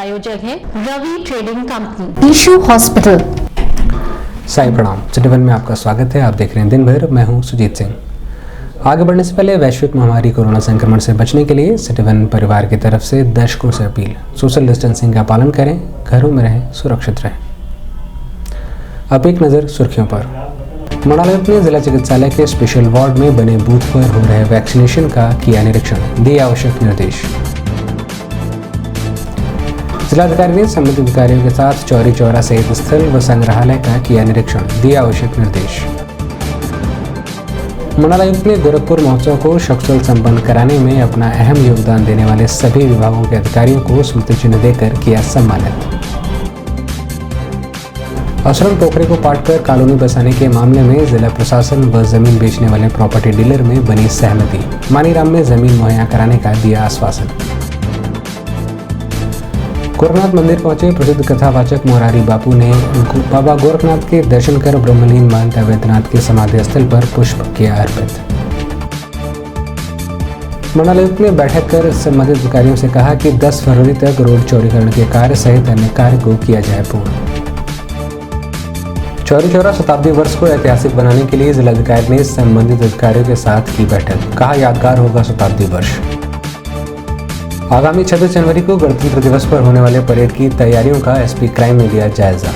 प्रायोजक है Ravi trading company, ईशू hospital. Sai प्रणाम। सिटी वन में आपका स्वागत है। आप देख रहे हैं दिन भर। मैं हूं सुजीत सिंह। आगे बढ़ने से पहले वैश्विक महामारी कोरोना संक्रमण से बचने के लिए सिटी वन परिवार की तरफ से दर्शकों से अपील, सोशल डिस्टेंसिंग का पालन करें, घरों में रहें, सुरक्षित रहें। अब एक नज़र सुर्खियों पर। मंडलायुक्त ने जिला चिकित्सालय के स्पेशल वार्ड में बने बूथ पर हो रहे वैक्सीनेशन का किया निरीक्षण, दिए आवश्यक निर्देश। जिलाधिकारी ने संबंधित अधिकारियों के साथ चौरी चौरा सहित स्थल व संग्रहालय का किया निरीक्षण, दिए आवश्यक निर्देश। मंडलायुक्त ने गोरखपुर महोत्सव को सकुशल संपन्न कराने में अपना अहम योगदान देने वाले सभी विभागों के अधिकारियों को स्मृति चिन्ह देकर किया सम्मानित। असरन पोखरे को पाटकर कॉलोनी बसाने के मामले में जिला प्रशासन व जमीन बेचने वाले प्रॉपर्टी डीलर में बनी सहमति, मानीराम में जमीन मुहैया कराने का दिया आश्वासन। गोरखनाथ मंदिर पहुंचे प्रसिद्ध कथावाचक मुरारी बापू ने बाबा गोरखनाथ के दर्शन कर ब्रह्मलीन महंत वैद्यनाथ के समाधि स्थल पर पुष्प किया अर्पित। मंडलायुक्त ने बैठक कर संबंधित अधिकारियों से कहा कि 10 फरवरी तक रोड चौड़ीकरण के कार्य सहित अन्य कार्य को किया जाए पूर्ण। चौरी चौरा शताब्दी वर्ष को ऐतिहासिक बनाने के लिए जिलाधिकारी ने संबंधित अधिकारियों के साथ की बैठक, कहा यादगार होगा शताब्दी वर्ष। आगामी 26 जनवरी को गणतंत्र दिवस पर होने वाले परेड की तैयारियों का एसपी क्राइम ने लिया जायजा।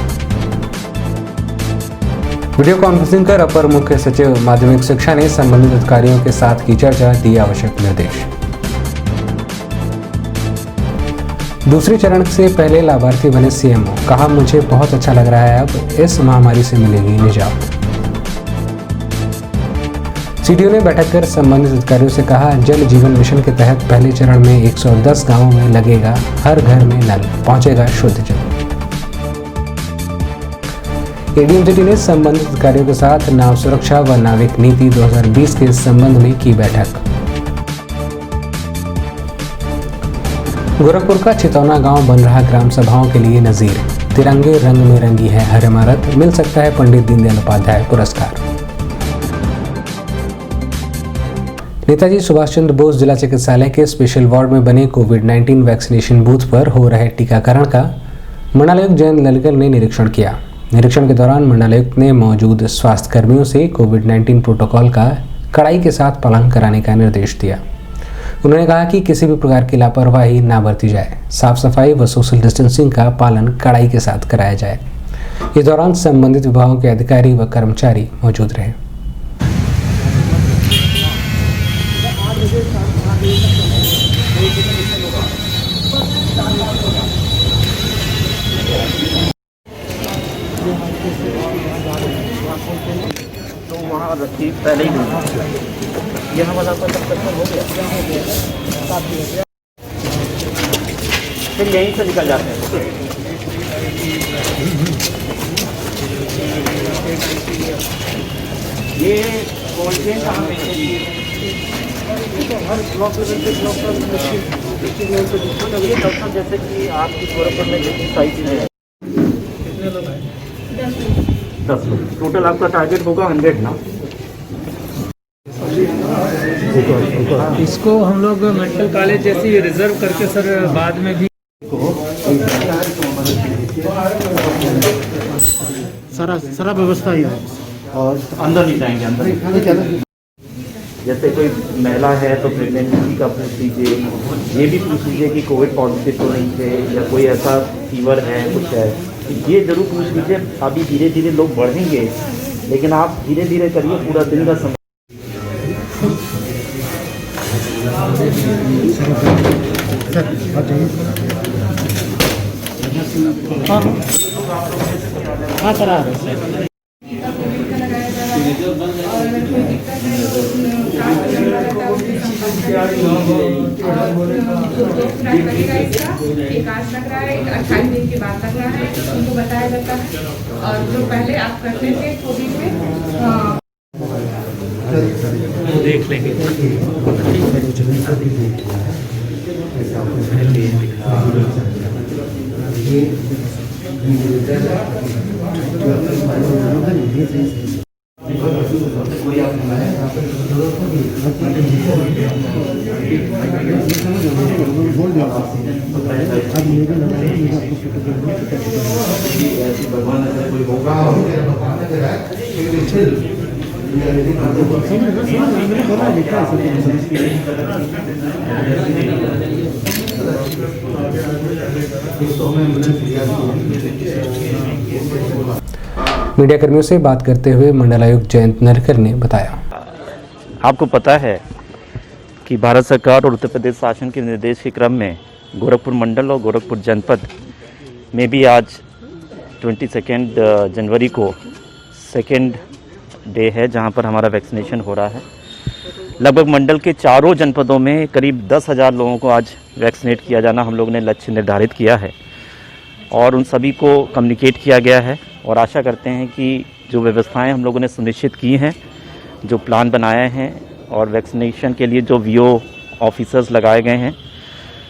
वीडियो कॉन्फ्रेंसिंग कर अपर मुख्य सचिव माध्यमिक शिक्षा ने संबंधित अधिकारियों के साथ की चर्चा, दिए आवश्यक निर्देश। दूसरे चरण से पहले लाभार्थी बने सीएमओ, कहा मुझे बहुत अच्छा लग रहा है, अब इस महामारी से मिलेगी निजात। सीडीओ ने बैठक कर संबंधित अधिकारियों से कहा जल जीवन मिशन के तहत पहले चरण में 110 गांवों में लगेगा हर घर में नल, पहुंचेगा शुद्ध जल। एडीएम सिटी ने संबंधित अधिकारियों के साथ नाव सुरक्षा व नाविक नीति 2020 के संबंध में की बैठक। गोरखपुर का चितौना गांव बन रहा ग्राम सभाओं के लिए नजीर, तिरंगे रंग में रंगी है हर इमारत, मिल सकता है पंडित दीनदयाल उपाध्याय पुरस्कार। नेताजी सुभाष चंद्र बोस जिला चिकित्सालय के स्पेशल वार्ड में बने कोविड-19 वैक्सीनेशन बूथ पर हो रहे टीकाकरण का मंडलायुक्त जयंत ललिकल ने निरीक्षण किया। निरीक्षण के दौरान मंडलायुक्त ने मौजूद स्वास्थ्य कर्मियों से कोविड-19 प्रोटोकॉल का कड़ाई के साथ पालन कराने का निर्देश दिया। उन्होंने कहा कि किसी भी प्रकार की लापरवाही ना बरती जाए, साफ सफाई व सोशल डिस्टेंसिंग का पालन कड़ाई के साथ कराया जाए। इस दौरान संबंधित विभागों के अधिकारी व कर्मचारी मौजूद रहे। तो वहाँ रखी पहले ही नहीं, यहाँ वाला आपका सब हो गया, फिर यहीं से निकल जाते हैं। ये कोल्ड चेन कहाँ पे हर ब्लॉक लेवल पे ये डॉक्टर जैसे कि आपकी गोरखपुर में जितनी साइज है, कितने लोग हैं? 10 लोग टोटल। आपका टारगेट होगा 100 ना। इसको हम लोग मेडिकल कॉलेज जैसी रिजर्व करके सर बाद में भी सारा व्यवस्था ही है और अंदर नहीं जाएंगे। अंदर जैसे कोई महिला है तो प्रेगनेंसी का पूछ लीजिए, ये भी पूछ लीजिए कि कोविड पॉजिटिव तो नहीं थे या कोई ऐसा फीवर है कुछ है, ये जरूर पूछ लीजिए। अभी धीरे धीरे लोग बढ़ेंगे, लेकिन आप धीरे धीरे करिए, पूरा दिन का समय। हाँ सर, आ रहे एक आज लग रहा है, 28 दिन के बाद लग रहा है, उनको बताया जाता है। और जो पहले आप करते थे कोविड में, देख लेंगे। मीडिया कर्मियों से बात करते हुए मंडलायुक्त जयंत नरकर ने बताया, आपको पता है कि भारत सरकार और उत्तर प्रदेश शासन के निर्देश के क्रम में गोरखपुर मंडल और गोरखपुर जनपद में भी आज 22 जनवरी को सेकेंड डे है जहां पर हमारा वैक्सीनेशन हो रहा है। लगभग मंडल के चारों जनपदों में करीब 10,000 लोगों को आज वैक्सीनेट किया जाना हम लोगों ने लक्ष्य निर्धारित किया है और उन सभी को कम्युनिकेट किया गया है और आशा करते हैं कि जो व्यवस्थाएं हम लोगों ने सुनिश्चित की हैं, जो प्लान बनाए हैं और वैक्सीनेशन के लिए जो वीओ ऑफिसर्स लगाए गए हैं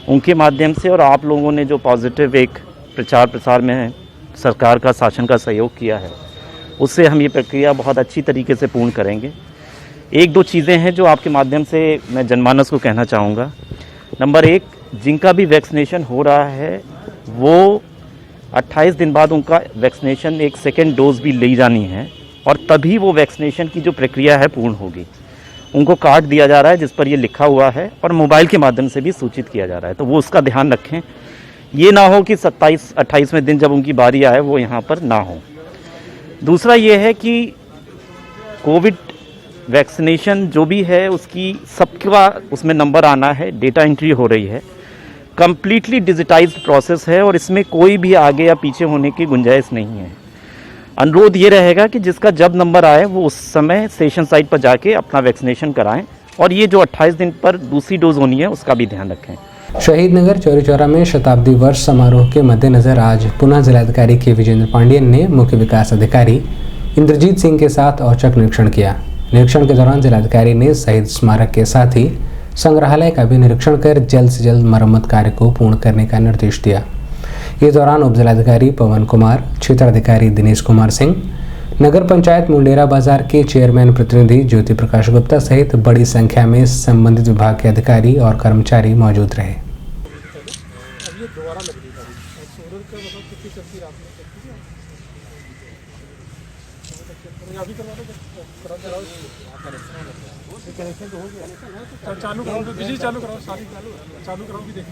उनके माध्यम से और आप लोगों ने जो पॉजिटिव एक प्रचार प्रसार में सरकार का शासन का सहयोग किया है उससे हम ये प्रक्रिया बहुत अच्छी तरीके से पूर्ण करेंगे। एक दो चीज़ें हैं जो आपके माध्यम से मैं जनमानस को कहना चाहूँगा। नंबर 1, जिनका भी वैक्सीनेशन हो रहा है वो 28 दिन बाद उनका वैक्सीनेशन एक सेकेंड डोज भी ली जानी है और तभी वो वैक्सीनेशन की जो प्रक्रिया है पूर्ण होगी। उनको कार्ड दिया जा रहा है जिस पर ये लिखा हुआ है और मोबाइल के माध्यम से भी सूचित किया जा रहा है, तो वो उसका ध्यान रखें। ये ना हो कि 27-28वें दिन जब उनकी बारी आए वो यहाँ पर ना हो। दूसरा ये है कि कोविड वैक्सीनेशन जो भी है उसकी सबका उसमें नंबर आना है, डेटा एंट्री हो रही है, कम्प्लीटली डिजिटाइज्ड प्रोसेस है और इसमें कोई भी आगे या पीछे होने की गुंजाइश नहीं है। अनुरोध ये रहेगा कि जिसका जब नंबर आए वो उस समय सेशन साइट पर जाके अपना वैक्सीनेशन कराएं और ये जो 28 दिन पर दूसरी डोज होनी है उसका भी ध्यान रखें। शहीद नगर चौरी चौरा में शताब्दी वर्ष समारोह के मद्देनजर आज पुनः जिलाधिकारी के विजेंद्र पांडियन ने मुख्य विकास अधिकारी इंद्रजीत सिंह के साथ औचक निरीक्षण किया। निरीक्षण के दौरान जिलाधिकारी ने शहीद स्मारक के साथ ही संग्रहालय का भी निरीक्षण कर जल्द से जल्द मरम्मत कार्य को पूर्ण करने का निर्देश दिया। इस दौरान उप जिलाधिकारी पवन कुमार, क्षेत्राधिकारी दिनेश कुमार सिंह, नगर पंचायत मुंडेरा बाजार के चेयरमैन प्रतिनिधि ज्योति प्रकाश गुप्ता सहित बड़ी संख्या में संबंधित विभाग के अधिकारी और कर्मचारी मौजूद रहे। चालू कराओ, बिजली चालू कराओ, सारी चालू कराओ भी देखें।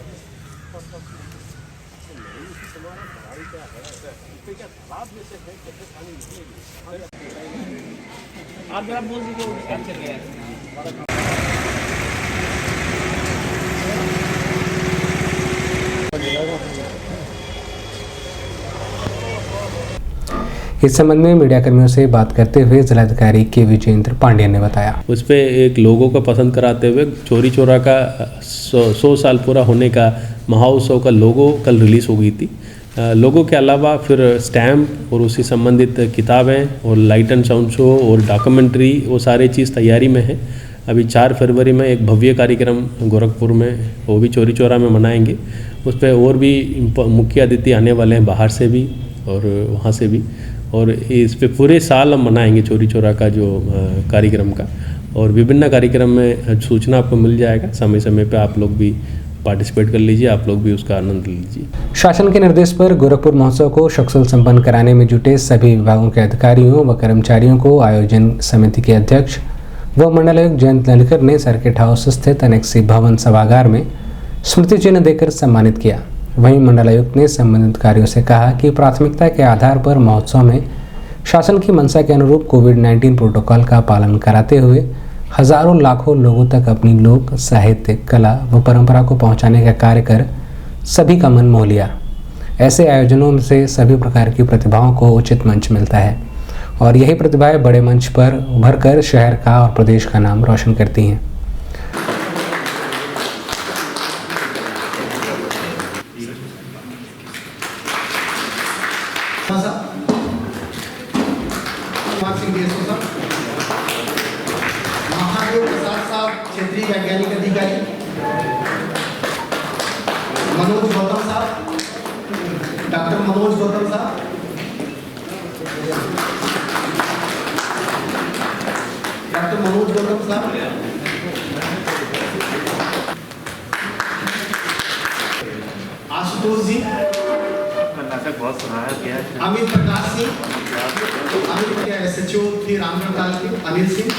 आप जरा बोल दीजिए। इस संबंध में मीडिया कर्मियों से बात करते हुए जिलाधिकारी के विजेंद्र पांडियन ने बताया, उस पर एक लोगों को पसंद कराते हुए चौरी चौरा का 100 साल पूरा होने का महोत्सव का लोगो कल रिलीज़ हो गई थी। लोगों के अलावा फिर स्टैम्प और उससे संबंधित किताबें और लाइट एंड साउंड शो और डॉक्यूमेंट्री वो सारी चीज़ तैयारी में है। अभी 4 फरवरी में एक भव्य कार्यक्रम गोरखपुर में वो भी चौरी चौरा में मनाएंगे। उस पर और भी मुख्य अतिथि आने वाले हैं बाहर से भी और वहाँ से भी, और इस पे पूरे साल हम मनाएंगे चौरी चौरा का जो कार्यक्रम का, और विभिन्न कार्यक्रम में सूचना आपको मिल जाएगा। समय समय पे आप लोग भी पार्टिसिपेट कर लीजिए, आप लोग भी उसका आनंद लीजिए। शासन के निर्देश पर गोरखपुर महोत्सव को सकुशल संपन्न कराने में जुटे सभी विभागों के अधिकारियों व कर्मचारियों को आयोजन समिति के अध्यक्ष व मंडलायुक्त जयंत नलकर ने सर्किट हाउस स्थित अनेक्सी भवन सभागार में स्मृति चिन्ह देकर सम्मानित किया। वहीं मंडलायुक्त ने संबंधित कार्यों से कहा कि प्राथमिकता के आधार पर महोत्सव में शासन की मंशा के अनुरूप कोविड-19 प्रोटोकॉल का पालन कराते हुए हजारों लाखों लोगों तक अपनी लोक साहित्य, कला व परंपरा को पहुंचाने का कार्य कर सभी का मन मोह लिया। ऐसे आयोजनों से सभी प्रकार की प्रतिभाओं को उचित मंच मिलता है और यही प्रतिभाएं बड़े मंच पर उभर कर शहर का और प्रदेश का नाम रोशन करती हैं। महादेव प्रसाद साहब, क्षेत्रीय वैज्ञानिक अधिकारी, मनोज गौतम साहब, डॉक्टर मनोज गौतम साहब, मनोज गौतम साहब, आशुतोष जी, नाटक बहुत सुनाया गया है। अमित प्रकाश सिंह, अमित SHO थे रामगढ़ ताल के, अनिल सिंह,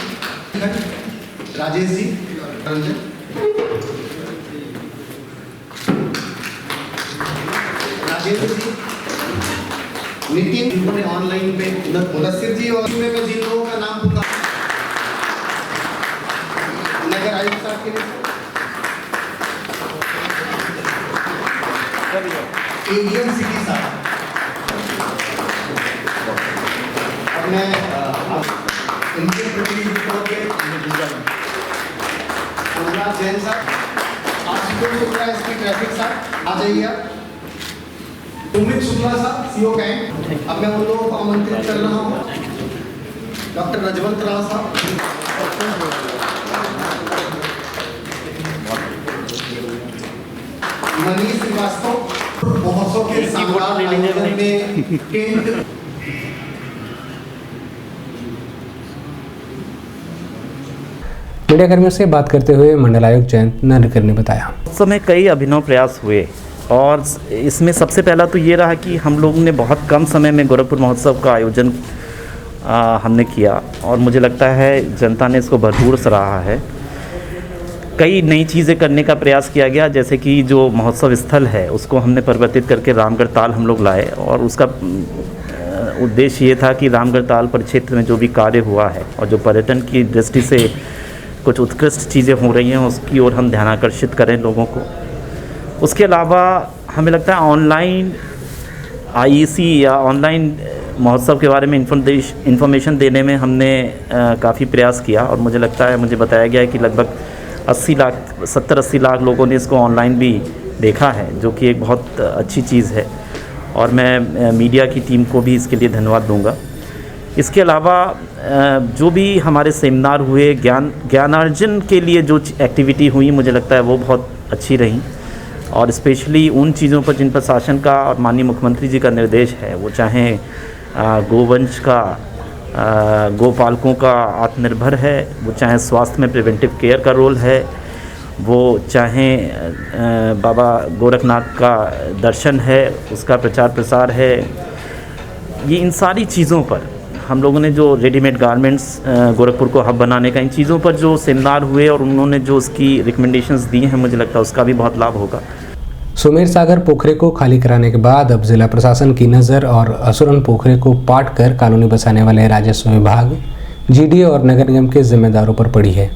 राजेश जी, रंजन, राजेंद्र जी, नितिन, जिन्होंने ऑनलाइन पे मुदस्सिर जी, और मैं जिन लोगों का नाम पुकारा नगर आयुक्त साहब के लिए, एडीएम सिटी साहब, और मैं इनके प्रतिनिधि तौर पे सोमनाथ जैन साहब, आशुतोष शुक्ला एसपी ट्रैफिक साहब, आ जाइए आप। सुमित शुक्ला साहब, CO कैंट। अब मैं उन लोगों को आमंत्रित कर रहा हूँ, डॉक्टर रजवंत राव साहब, मनीष श्रीवास्तव, महोत्सव के शानदार आयोजन में टेंट। मीडियाकर्मियों से बात करते हुए मंडलायुक्त जयंत नार्लिकर ने बताया, उस समय कई अभिनव प्रयास हुए और इसमें सबसे पहला तो ये रहा कि हम लोगों ने बहुत कम समय में गोरखपुर महोत्सव का आयोजन हमने किया और मुझे लगता है जनता ने इसको भरपूर सराहा है। कई नई चीज़ें करने का प्रयास किया गया, जैसे कि जो महोत्सव स्थल है उसको हमने परिवर्तित करके रामगढ़ ताल हम लोग लाए और उसका उद्देश्य ये था कि रामगढ़ ताल परिक्षेत्र में जो भी कार्य हुआ है और जो पर्यटन की दृष्टि से कुछ उत्कृष्ट चीज़ें हो रही हैं उसकी ओर हम ध्यान आकर्षित करें लोगों को। उसके अलावा हमें लगता है ऑनलाइन IEC या ऑनलाइन महोत्सव के बारे में इन्फॉर्मेशन देने में हमने काफ़ी प्रयास किया और मुझे लगता है, मुझे बताया गया है कि लगभग 70-80 लाख लोगों ने इसको ऑनलाइन भी देखा है, जो कि एक बहुत अच्छी चीज़ है और मैं मीडिया की टीम को भी इसके लिए धन्यवाद दूंगा। इसके अलावा जो भी हमारे सेमिनार हुए, ज्ञानार्जन के लिए जो एक्टिविटी हुई, मुझे लगता है वो बहुत अच्छी रही और स्पेशली उन चीज़ों पर जिन पर शासन का और माननीय मुख्यमंत्री जी का निर्देश है, वो चाहे गोवंश का, गोपालकों का आत्मनिर्भर है, वो चाहे स्वास्थ्य में प्रिवेंटिव केयर का रोल है, वो चाहे बाबा गोरखनाथ का दर्शन है उसका प्रचार प्रसार है, ये इन सारी चीज़ों पर हम लोगों ने जो रेडीमेड गारमेंट्स गोरखपुर को हब बनाने का, इन चीज़ों पर जो सेमिनार हुए और उन्होंने जो उसकी रिकमेंडेशंस दी हैं, मुझे लगता है उसका भी बहुत लाभ होगा। सुमेर सागर पोखरे को खाली कराने के बाद अब जिला प्रशासन की नज़र और असुरन पोखरे को पाट कर कॉलोनी बसाने वाले राजस्व विभाग, GDA और नगर निगम के जिम्मेदारों पर पड़ी है।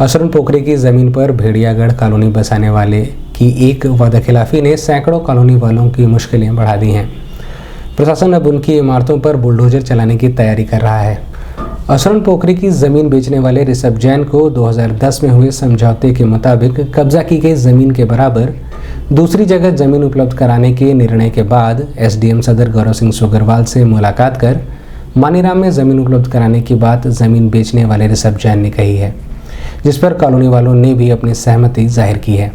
असुरन पोखरे की ज़मीन पर भेड़ियागढ़ कॉलोनी बसाने वाले की एक वादाखिलाफी ने सैकड़ों कॉलोनी वालों की मुश्किलें बढ़ा दी हैं। प्रशासन अब उनकी इमारतों पर बुलडोजर चलाने की तैयारी कर रहा है। असुरन पोखरी की ज़मीन बेचने वाले ऋषभ जैन को 2010 में हुए समझौते के मुताबिक कब्जा की गई ज़मीन के बराबर दूसरी जगह ज़मीन उपलब्ध कराने के निर्णय के बाद SDM सदर गौरव सिंह सोगरवाल से मुलाकात कर मानीराम में ज़मीन उपलब्ध कराने की बात ज़मीन बेचने वाले ऋषभ जैन ने कही है, जिस पर कॉलोनी वालों ने भी अपनी सहमति जाहिर की है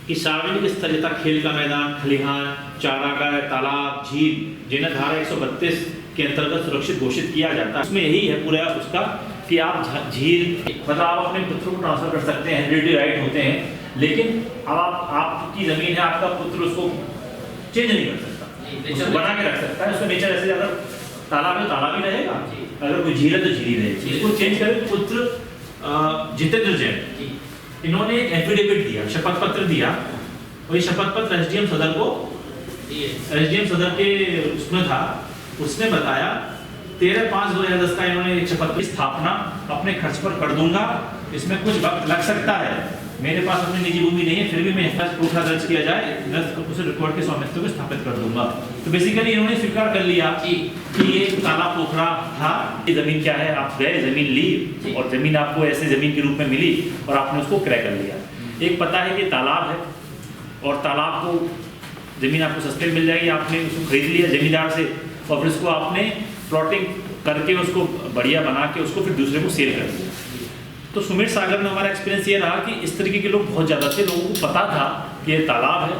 कि सार्वजनिक स्थल यथा खेल का मैदान, खलिहान, चारागाह, तालाब, झील जिन्हें धारा 132 के अंतर्गत सुरक्षित घोषित किया जाता है, उसमें यही है पूरा उसका कि आप झील मतलब आप अपने पुत्र को ट्रांसफर कर सकते हैं, हेरिडिटी राइट होते हैं, लेकिन अब आपकी ज़मीन है, आपका पुत्र उसको चेंज नहीं कर सकता, बना के रख सकता है। उसका नेचर ऐसे अगर तालाब है तालाब ही रहेगा, अगर कोई झील है तो झील ही रहेगी। इसको चेंज करें। पुत्र जितेंद्र जैन, इन्होंने एक एफिडेविट दिया, शपथ पत्र दिया और ये शपथ पत्र SDM सदर को, SDM सदर के उसमें था, उसने बताया 13/5/2010 का इन्होंने एक शपथ की स्थापना अपने खर्च पर कर दूंगा, इसमें कुछ वक्त लग सकता है, मेरे पास अपनी निजी भूमि नहीं है, फिर भी मैं प्रूफा दर्ज किया जाए, उसे रिकॉर्ड के स्वामित्व को स्थापित कर दूंगा। तो बेसिकली इन्होंने स्वीकार कर लिया कि ये तालाब पोखरा था, ये जमीन क्या है, आप गए जमीन ली और जमीन आपको ऐसे जमीन के रूप में मिली और आपने उसको क्रय कर लिया। एक पता है कि तालाब है और तालाब को जमीन आपको सस्ते में मिल जाएगी, आपने उसको खरीद लिया जमींदार से और फिर उसको आपने प्लॉटिंग करके उसको बढ़िया बना के उसको फिर दूसरे को सेल कर दिया। तो सुमेर सागर में हमारा एक्सपीरियंस ये रहा कि इस तरीके के लोग बहुत ज़्यादा थे, लोगों को पता था कि ये तालाब है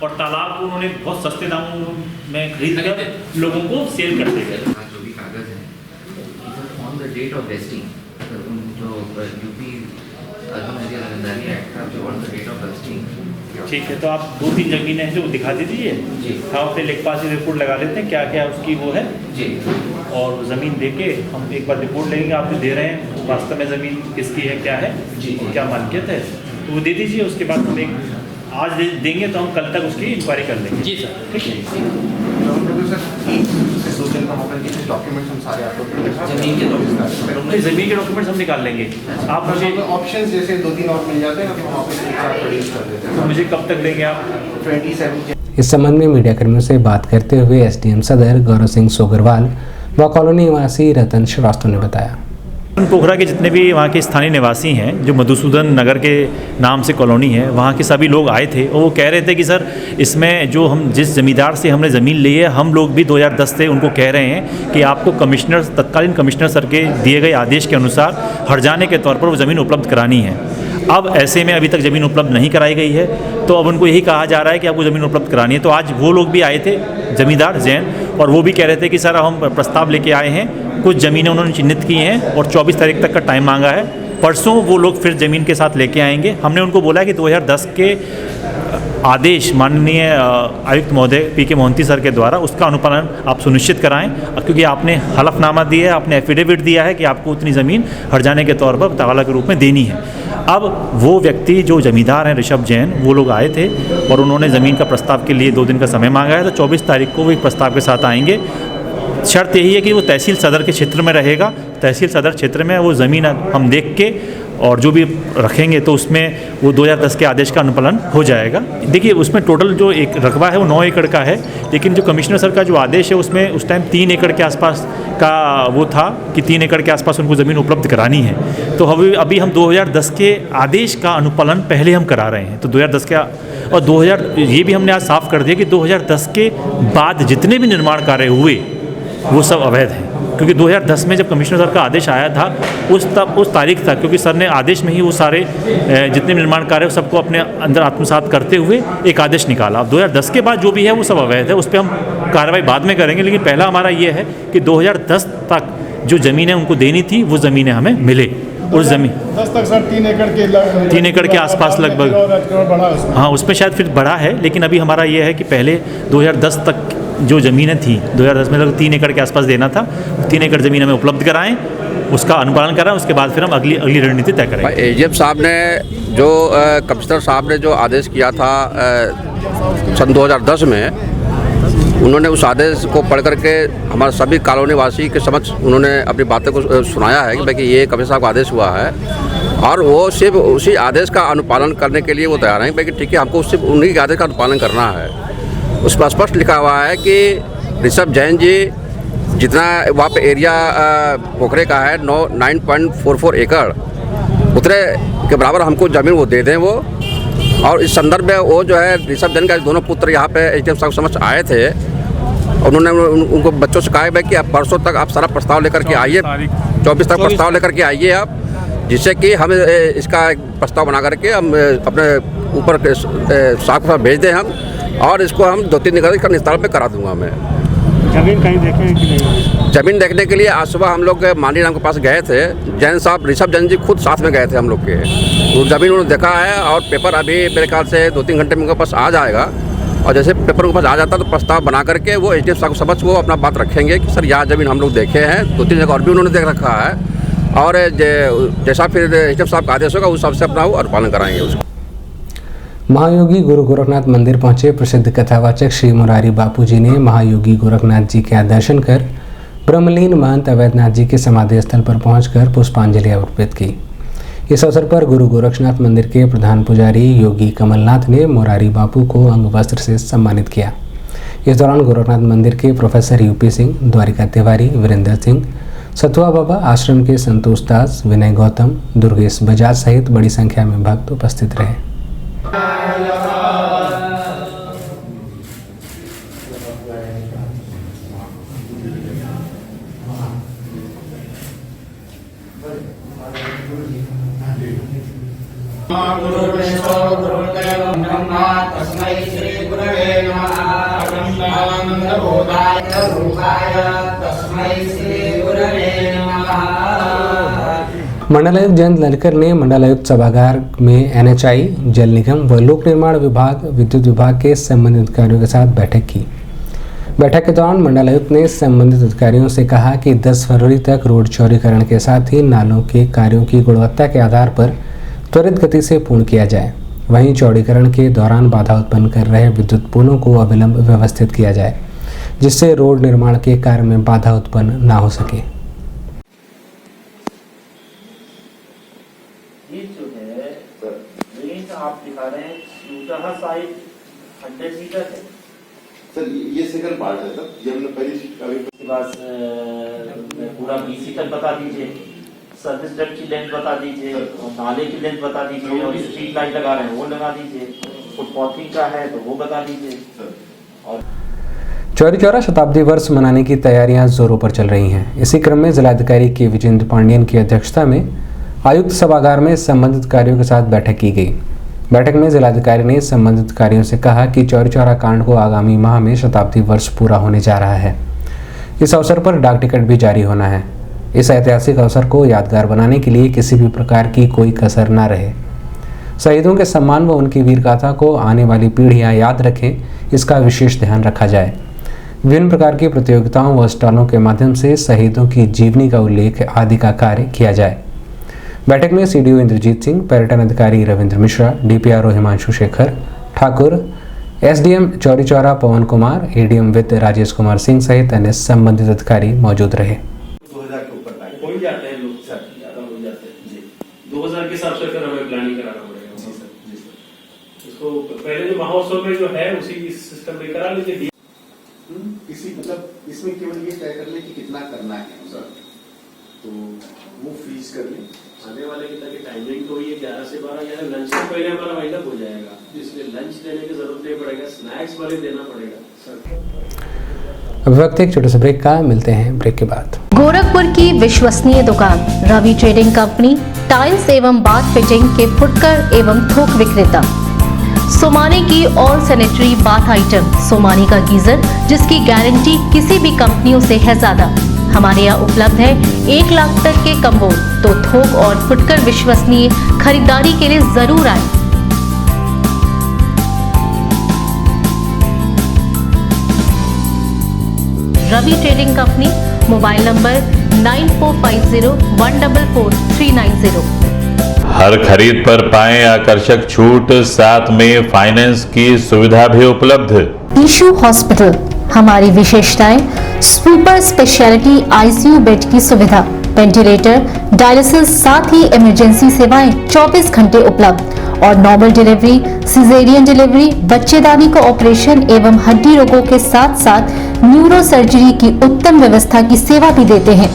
और तालाब को उन्होंने बहुत सस्ते दामों में खरीद कर लोगों को सेल करते गए। जो भी कागज है on the date of vesting, जो UP urban area zamindari act का जो on the date of registering. ठीक है, तो आप 2-3 ज़मीनें हैं जो दिखा दीजिए जी। हम अपने लेखपाल से रिपोर्ट लगा लेते हैं क्या क्या उसकी वो है जी, और ज़मीन देके हम एक बार रिपोर्ट लेंगे। आप जो दे रहे हैं वास्तव में ज़मीन किसकी है, क्या है जी, और क्या मालिकियत है, तो वो दे दीजिए। उसके बाद हम एक आज देंगे तो हम कल तक उसकी इंक्वायरी कर लेंगे। जी सर, ठीक है। डॉक्यूमेंट्स हम सारे आप लोग जमीन के डॉक्यूमेंट ज़मीन के डॉक्यूमेंट्स हम निकाल लेंगे। आप मुझे ऑप्शंस जैसे 2-3 और मिल जाते हैं तो हम ऑफिस एक साथ प्रोड्यूस कर देते हैं। मुझे कब तक देंगे आप? 27 इस संबंध में मीडिया कर्मियों से बात करते हुए एसडीएम सदर गौरव सिंह सोगरवाल व कॉलोनी निवासी रतन श्रीवास्तव ने बताया। पोखरा के जितने भी वहाँ के स्थानीय निवासी हैं, जो मधुसूदन नगर के नाम से कॉलोनी है, वहाँ के सभी लोग आए थे और वो कह रहे थे कि सर इसमें जो हम जिस ज़मींदार से हमने ज़मीन ली है, हम लोग भी 2010 से उनको कह रहे हैं कि आपको कमिश्नर तत्कालीन कमिश्नर सर के दिए गए आदेश के अनुसार हर्जाने के तौर पर वो ज़मीन उपलब्ध करानी है। अब ऐसे में अभी तक ज़मीन उपलब्ध नहीं कराई गई है, तो अब उनको यही कहा जा रहा है कि आपको ज़मीन उपलब्ध करानी है। तो आज वो लोग भी आए थे ज़मींदार जैन, और वो भी कह रहे थे कि सर हम प्रस्ताव लेके आए हैं, कुछ ज़मीनें उन्होंने चिन्हित की हैं और 24 तारीख तक का टाइम मांगा है। परसों वो लोग फिर ज़मीन के साथ लेके आएंगे। हमने उनको बोला कि 2010 के आदेश माननीय आयुक्त महोदय पीके मोहंती सर के द्वारा उसका अनुपालन आप सुनिश्चित कराएं, क्योंकि आपने हलफनामा दिया है, आपने एफिडेविट दिया है कि आपको उतनी ज़मीन हर्जाने के तौर पर तगाला के रूप में देनी है। अब वो व्यक्ति जो जमींदार हैं ऋषभ जैन, वो लोग आए थे और उन्होंने ज़मीन का प्रस्ताव के लिए 2 दिन का समय मांगा है, तो 24 तारीख को वो एक प्रस्ताव के साथ आएंगे। शर्त यही है कि वो तहसील सदर के क्षेत्र में रहेगा। तहसील सदर क्षेत्र में वो ज़मीन हम देख के और जो भी रखेंगे तो उसमें वो 2010 के आदेश का अनुपालन हो जाएगा। देखिए उसमें टोटल जो एक रकबा है वो 9 एकड़ का है, लेकिन जो कमिश्नर सर का जो आदेश है उसमें उस टाइम 3 एकड़ के आसपास का वो था कि 3 एकड़ के आसपास उनको ज़मीन उपलब्ध करानी है। तो अभी हम 2010 के आदेश का अनुपालन पहले हम करा रहे हैं। तो 2010 का और 2000 ये भी हमने आज साफ कर दिया कि 2010 के बाद जितने भी निर्माण कार्य हुए वो सब अवैध हैं, क्योंकि 2010 में जब कमिश्नर सर का आदेश आया था उस तारीख तक, क्योंकि सर ने आदेश में ही वो सारे जितने निर्माण कार्य सबको अपने अंदर आत्मसात करते हुए एक आदेश निकाला। अब 2010 के बाद जो भी है वो सब अवैध है, उस पर हम कार्रवाई बाद में करेंगे, लेकिन पहला हमारा ये है कि 2010 तक जो ज़मीनें उनको देनी थी वो ज़मीनें हमें मिले। उस ज़मीन 10 तक सर 3 एकड़ के आसपास लगभग, हाँ उसमें शायद फिर बढ़ा है, लेकिन अभी हमारा ये है कि पहले 2010 तक जो ज़मीनें थी 2010 में लगभग 3 एकड़ के आसपास देना था, 3 एकड़ ज़मीन हमें उपलब्ध कराएं, उसका अनुपालन कराएं, उसके बाद फिर हम अगली रणनीति तय करेंगे। एजीएम साहब ने जो कमिश्नर साहब ने जो आदेश किया था सन 2010 में, उन्होंने उस आदेश को पढ़ करके हमारे सभी कॉलोनी वासी के समक्ष उन्होंने अपनी बातों को सुनाया है कि भाई ये कमिश्नर साहब का आदेश हुआ है, और वो सिर्फ उसी आदेश का अनुपालन करने के लिए वो तैयार हैं कि ठीक है हमको सिर्फ उन्हीं के आदेश का अनुपालन करना है। उस पर स्पष्ट लिखा हुआ है कि ऋषभ जैन जी जितना वहाँ पे एरिया पोखरे का है 9.44 एकड़, उतने के बराबर हमको ज़मीन वो दे दें वो। और इस संदर्भ में वो जो है ऋषभ जैन का दोनों पुत्र यहाँ पे एसडीएम साहब समझ आए थे, उन्होंने उनको बच्चों से कहा है कि आप परसों तक आप सारा प्रस्ताव लेकर के आइए, 24 तक प्रस्ताव लेकर के आइए आप, जिससे कि हम इसका एक प्रस्ताव बना करके हम अपने ऊपर साहब के साथ भेज दें हम, और इसको हम 2-3 दिन का निस्तारण में करा दूंगा मैं। जमीन कहीं देखें कि नहीं? जमीन देखने के लिए आज सुबह हम लोग माननीय राम के पास गए थे, जैन साहब ऋषभ जैन जी खुद साथ में गए थे हम लोग के, वो जमीन उन्होंने देखा है, और पेपर अभी मेरे ख्याल से 2-3 घंटे में उनके पास आ जाएगा, और जैसे पेपर उनके पास आ जाता तो प्रस्ताव बना करके वो एसडीएम साहब को समझ वो अपना बात रखेंगे कि सर यहाँ जमीन हम लोग देखे हैं, 2-3 जगह और भी उन्होंने देख रखा है, और जैसा फिर एसडीएम साहब का आदेश होगा उस हिसाब से अपना वो अनुपालन कराएंगे उसको। महायोगी गुरु गोरखनाथ मंदिर पहुंचे प्रसिद्ध कथावाचक श्री मुरारी बापूजी ने महायोगी गोरखनाथ जी का दर्शन कर ब्रह्मलीन महंत अवैधनाथ जी के समाधि स्थल पर पहुंचकर पुष्पांजलि अर्पित की। इस अवसर पर गुरु गोरखनाथ मंदिर के प्रधान पुजारी योगी कमलनाथ ने मुरारी बापू को अंग वस्त्र से सम्मानित किया। इस दौरान गोरखनाथ मंदिर के प्रोफेसर यूपी सिंह, द्वारिका तिवारी, वीरेंद्र सिंह, सतुआ बाबा आश्रम के संतोष दास, विनय गौतम, दुर्गेश बजाज सहित बड़ी संख्या में भक्त उपस्थित रहे। मंडलायुक्त जयंत ललकर ने मंडलायुक्त सभागार में एनएचआई, जल निगम व लोक निर्माण विभाग, विद्युत विभाग के संबंधित अधिकारियों के साथ बैठक की। बैठक के दौरान मंडलायुक्त ने संबंधित अधिकारियों से कहा कि 10 फरवरी तक रोड चौड़ीकरण के साथ ही नालों के कार्यों की गुणवत्ता के आधार पर त्वरित गति से पूर्ण किया जाए। वहीं चौड़ीकरण के दौरान बाधा उत्पन्न कर रहे विद्युत पोलों को अविलंब व्यवस्थित किया जाए, जिससे रोड निर्माण के कार्य में बाधा उत्पन्न न हो सके। ये जो है रेंज आप दिखा रहे हैं यूटाहा साइड 100 मीटर है सर, ये सेकंड पार्ट है सर, ये हमने पहली शीट का भी उसके बाद पूरा बीसी तक बता दीजिए, सर्विस डक्ट की लेंथ बता दीजिए, और नाले की लेंथ बता दीजिए, और स्ट्रीट लाइट लगा रहे हैं वो लगा दीजिए, फुटपाथिंग का है तो वो बता दीजिए। और चौरी चौरा शताब्दी वर्ष मनाने की तैयारियां जोरों पर चल रही हैं। इसी क्रम में जिलाधिकारी के विजेंद्र पांडियन की अध्यक्षता में आयुक्त सभागार में संबंधित कार्यों के साथ बैठक की गई। बैठक में जिलाधिकारी ने संबंधित कार्यों से कहा कि चौरी चौरा कांड को आगामी माह में शताब्दी वर्ष पूरा होने जा रहा है। इस अवसर पर डाक टिकट भी जारी होना है। इस ऐतिहासिक अवसर को यादगार बनाने के लिए किसी भी प्रकार की कोई कसर न रहे। शहीदों के सम्मान व उनकी वीर गाथा को आने वाली पीढ़ियां याद रखें, इसका विशेष ध्यान रखा जाए। विभिन्न प्रकार की प्रतियोगिताओं व स्टॉलों के माध्यम से शहीदों की जीवनी का उल्लेख आदि का कार्य किया जाए। बैठक में सीडीओ इंद्रजीत सिंह, पर्यटन अधिकारी रविंद्र मिश्रा, डीपीआरओ हिमांशु शेखर ठाकुर, एसडीएम चौरी चौरा पवन कुमार, एडीएम वित्त राजेश कुमार सिंह सहित अन्य संबंधित अधिकारी मौजूद रहे। 2000 के ऊपर हो ही जाते हैं लोग सर, ज्यादा हो जाते हैं जी। 2000 के हिसाब से फिर हमें प्लानिंग कराना पड़ेगा। जी सर, इसको पहले जो महोत्सव में जो है उसी सिस्टम में करा लीजिए। इसी मतलब इसमें केवल ये तय कर ले कि कितना करना है सर, तो वो फ्रीज कर ले। आने वाले की ताकि टाइमिंग तो ये 11 से 12 या लंच से पहले हमारा वाइंड अप हो जाएगा, इसलिए लंच देने की जरूरत नहीं पड़ेगा, स्नैक्स वाले देना पड़ेगा सर। अब वक्त एक छोटे से ब्रेक का, मिलते हैं ब्रेक के बाद। गोरखपुर की विश्वसनीय दुकान रवि ट्रेडिंग कंपनी, टाइल्स एवं बाथ फिटिंग के फुटकर एवं थोक विक्रेता। सोमानी की all sanitary bath item, Somani का गीजर जिसकी गारंटी किसी भी कंपनियों से है ज्यादा। हमारे यहाँ उपलब्ध है 1 लाख तक के कम्बो। तो थोक और फुटकर विश्वसनीय खरीदारी के लिए जरूर आए। Ravi trading company, mobile number 9450144390। हर खरीद पर पाएं आकर्षक छूट, साथ में फाइनेंस की सुविधा भी उपलब्ध। ईशू हॉस्पिटल, हमारी विशेषताएं सुपर स्पेशलिटी आईसीयू बेड की सुविधा, वेंटिलेटर, डायलिसिस, साथ ही इमरजेंसी सेवाएं 24 घंटे उपलब्ध और नॉर्मल डिलीवरी, सिजेरियन डिलीवरी, बच्चेदानी का ऑपरेशन एवं हड्डी रोगों के साथ साथ न्यूरो सर्जरी की उत्तम व्यवस्था की सेवा भी देते हैं।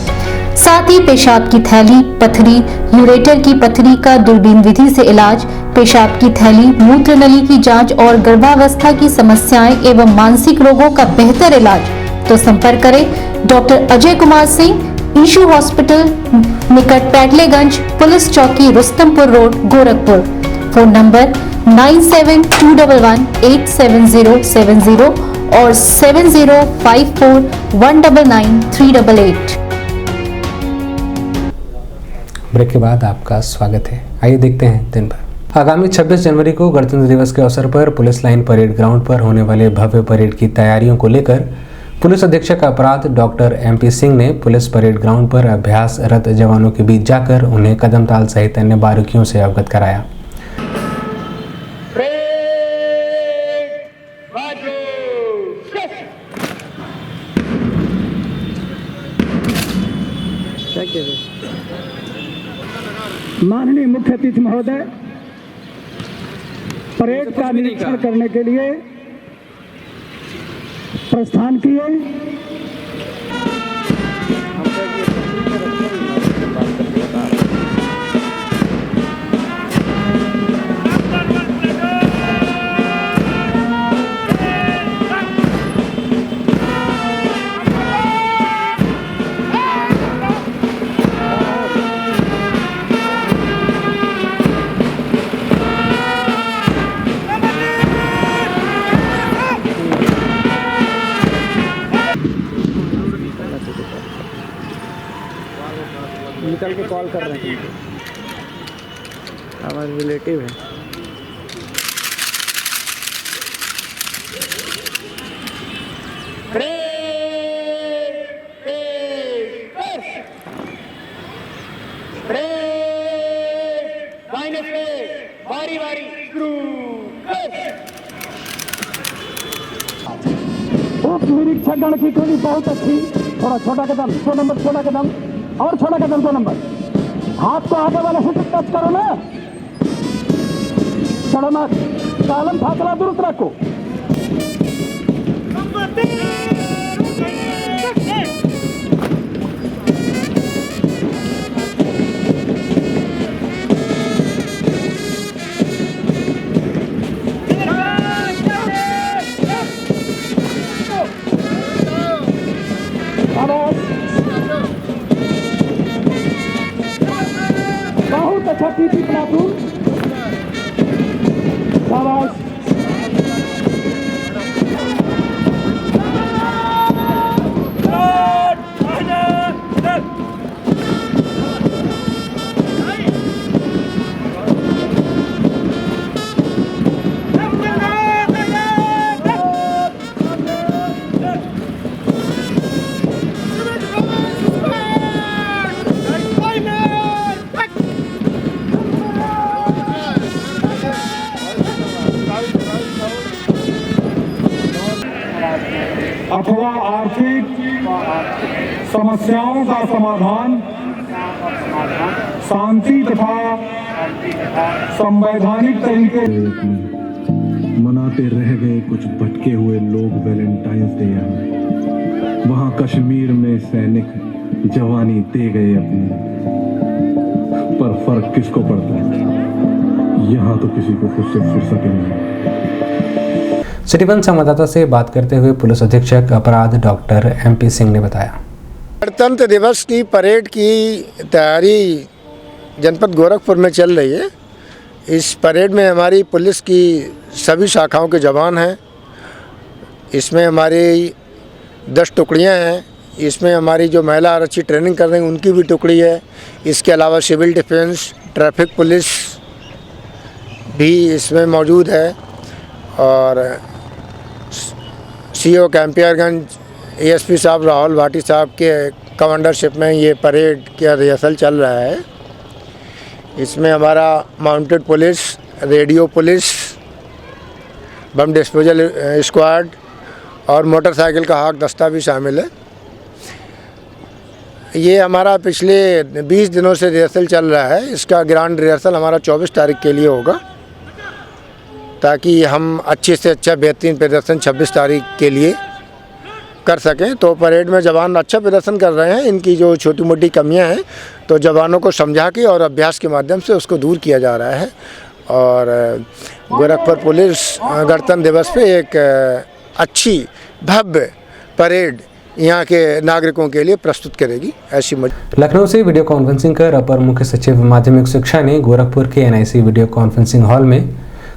साथ ही पेशाब की थैली, पथरी, यूरेटर की पथरी का दूरबीन विधि से इलाज, पेशाब की थैली, मूत्र नली की जांच और गर्भावस्था की समस्याएं एवं मानसिक रोगों का बेहतर इलाज। तो संपर्क करें डॉक्टर अजय कुमार सिंह, ईशू हॉस्पिटल, निकट पैटलेगंज, पुलिस चौकी, Rustampur road, Gorakhpur. Phone number 9721187070 और 7054199388। ब्रेक के बाद आपका स्वागत है। आइए देखते हैं दिन भर। आगामी 26 जनवरी को गणतंत्र दिवस के अवसर पर पुलिस लाइन परेड ग्राउंड पर होने वाले भव्य परेड की तैयारियों को लेकर पुलिस अधीक्षक अपराध डॉक्टर एमपी सिंह ने पुलिस परेड ग्राउंड पर अभ्यासरत जवानों के बीच जाकर उन्हें कदम ताल सहित अन्य बारीकियों से अवगत कराया। माननीय मुख्य अतिथि महोदय, परेड का निरीक्षण करने के लिए प्रस्थान किए। करके कॉल कर रहे हैं, हमारे रिलेटिव है। निरीक्षकगण की टोली बहुत अच्छी, थोड़ा छोटा कदम, 2 नंबर छोटा कदम, और छोटा कदम 2 नंबर, हाथ को आगे वाले से टच करो ना, चढ़ो मत, कालम फासला दुरुस्त रखो। बहुत अच्छा पीपी प्लाटून, शाबाश। अथवा आर्थिक समस्याओं का समाधान शांति तथा संवैधानिक तरीके मनाते रह गए कुछ भटके हुए लोग वैलेंटाइंस डे। यहाँ वहाँ कश्मीर में सैनिक जवानी दे गए अपनी, पर फर्क किसको पड़ता है, यहाँ तो किसी को खुद से फुर्सत नहीं। सिटी वन संवाददाता से बात करते हुए पुलिस अधीक्षक अपराध डॉक्टर MP सिंह ने बताया, गणतंत्र दिवस की परेड की तैयारी जनपद गोरखपुर में चल रही है। इस परेड में हमारी पुलिस की सभी शाखाओं के जवान हैं। इसमें हमारी 10 टुकड़ियां हैं। इसमें हमारी जो महिला आरक्षी ट्रेनिंग कर रही हैं उनकी भी टुकड़ी है। इसके अलावा सिविल डिफेंस, ट्रैफिक पुलिस भी इसमें मौजूद है। और CO कैंपियरगंज ASP साहब राहुल भाटी साहब के कमांडरशिप में ये परेड का रिहर्सल चल रहा है। इसमें हमारा mounted police, radio police, bomb disposal squad और मोटरसाइकिल का हाक दस्ता भी शामिल है। ये हमारा पिछले 20 दिनों से रिहर्सल चल रहा है। इसका ग्रांड रिहर्सल हमारा 24 तारीख के लिए होगा, ताकि हम अच्छे से अच्छा बेहतरीन प्रदर्शन 26 तारीख के लिए कर सकें। तो परेड में जवान अच्छा प्रदर्शन कर रहे हैं। इनकी जो छोटी मोटी कमियां हैं तो जवानों को समझा के और अभ्यास के माध्यम से उसको दूर किया जा रहा है। और गोरखपुर पुलिस गणतंत्र दिवस पे एक अच्छी भव्य परेड यहाँ के नागरिकों के लिए प्रस्तुत करेगी। ऐसी लखनऊ से वीडियो कॉन्फ्रेंसिंग कर अपर मुख्य सचिव माध्यमिक शिक्षा ने गोरखपुर के NIC वीडियो कॉन्फ्रेंसिंग हॉल में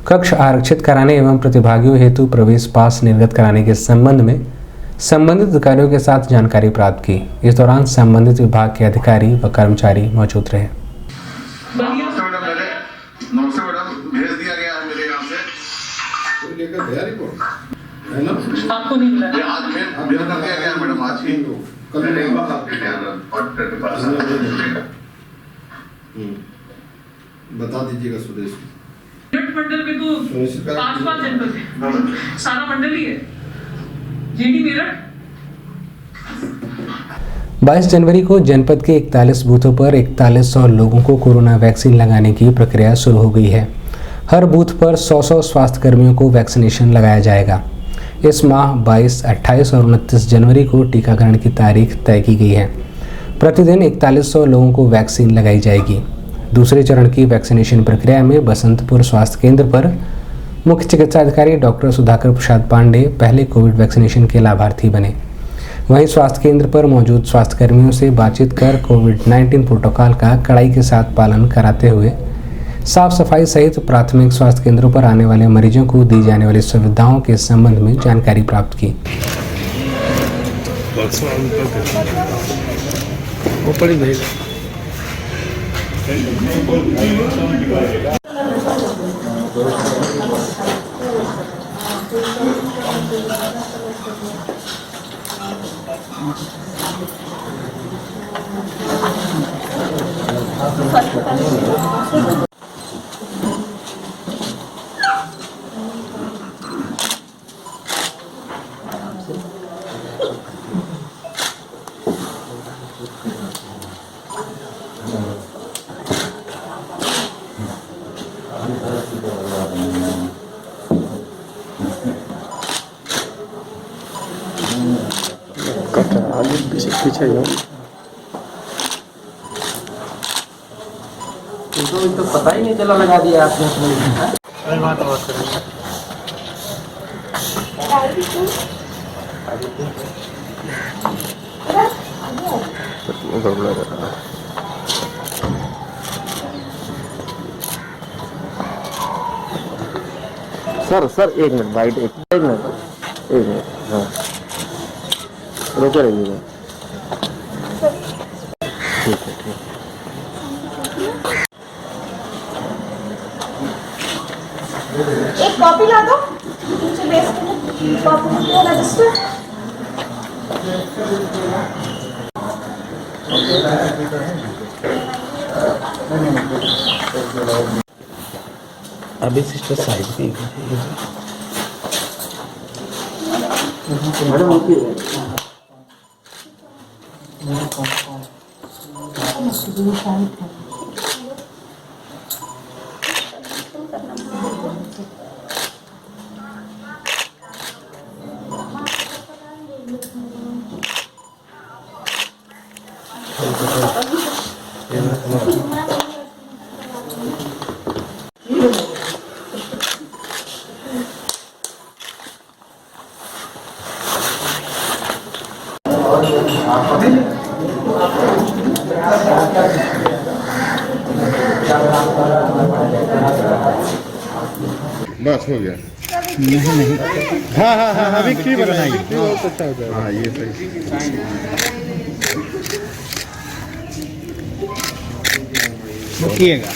कक्ष आरक्षित कराने एवं प्रतिभागियों हेतु प्रवेश पास निर्गत कराने के संबंध में संबंधित अधिकारियों के साथ जानकारी प्राप्त की। इस दौरान संबंधित विभाग के अधिकारी व कर्मचारी मौजूद रहे। आपको नहीं मिला बता दीजिएगा सुदेश मंडल में तो 5 जनपद है, सारा मंडल ही है। जीडी मेरठ 22 जनवरी को जनपद के 41 बूथों पर 4100 लोगों को कोरोना वैक्सीन लगाने की प्रक्रिया शुरू हो गई है। हर बूथ पर 100 स्वास्थ्य कर्मियों को वैक्सीनेशन लगाया जाएगा। इस माह 22, 28 और 29 जनवरी को टीकाकरण की तारीख तय की गई है। प्रतिदिन 4100 लोगों को वैक्सीन लगाई जाएगी। दूसरे चरण की वैक्सीनेशन प्रक्रिया में बसंतपुर स्वास्थ्य केंद्र पर मुख्य चिकित्सा अधिकारी डॉक्टर सुधाकर प्रसाद पांडे पहले कोविड वैक्सीनेशन के लाभार्थी बने। वहीं स्वास्थ्य केंद्र पर मौजूद स्वास्थ्य कर्मियों से बातचीत कर कोविड-19 प्रोटोकॉल का कड़ाई के साथ पालन कराते हुए साफ सफाई सहित प्राथमिक स्वास्थ्य केंद्रों पर आने वाले मरीजों को दी जाने वाली सुविधाओं के संबंध में जानकारी प्राप्त की। पीछे जाओ। तो पता ही नहीं चला, लगा दिया आपने सर एक मिनट वाइट एक मिनट हाँ रोके रहिएगा। ठीक है ठीक। एक कॉपी ला दो नीचे बेस पे कॉपी रजिस्टर। अभी सिस्टर साइड पे बस हो गया। नहीं हाँ हाँ हाँ अभी की बनाई बहुत अच्छा हो जाएगा। हाँ ये सही